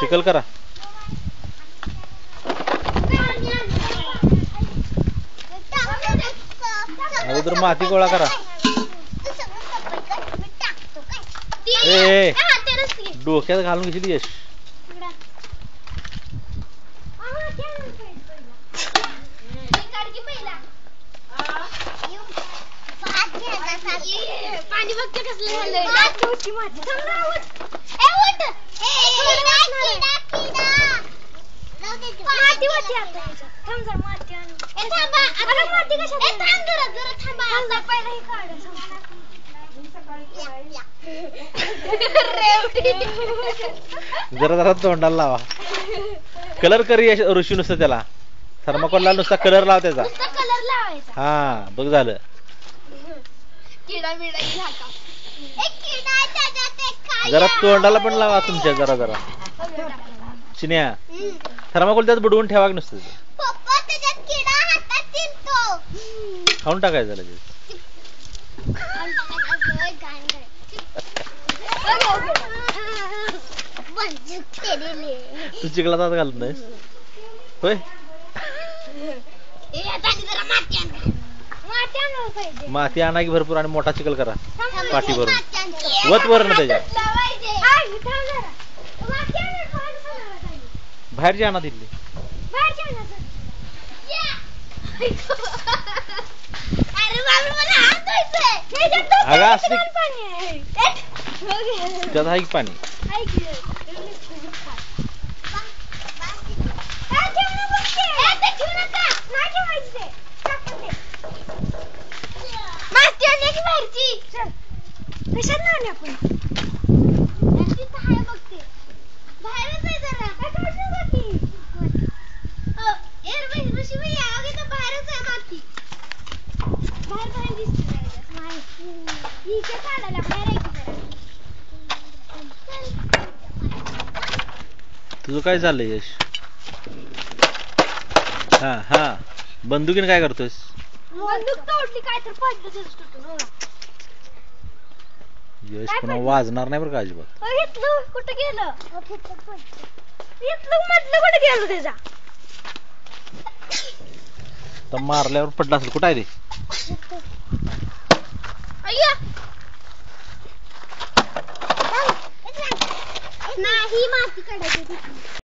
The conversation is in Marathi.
चिखल करा. अगोदर माती गोळा करा. ए डोक्यात घालून घेशील यश. पाणी बघते कसलं झालंय. जरा जरा तोंडाला लावा. कलर करी ऋषी नुसतं त्याला थर्माकोलला नुसता कलर लाव त्याचा. हा बघ झालं. जरा तोंडाला पण लावा तुमच्या. जरा जरा चिन्या थर्माकोल त्यात बुडवून ठेवा नुसतं. खाऊन टाकायचं लगेच. तू चिखलात हात घालत नाहीस होय. माती आणा की भरपूर आणि मोठा चिखल करा पाठी भरून. वत वर ना त्याच्या बाहेरची आणा तिथली. अगं असली त्यात आहे की पाणी. तुझं काय चाललंय यश. हा हा बंदुकीने काय करतोयस. यश पुन्हा वाजणार नाही बरं का अजिबात. कुठं गेलं कुठं गेलं त्याचा. तर मारल्यावर पडला असेल. कुठं आहे रे. नाही माती काढायची.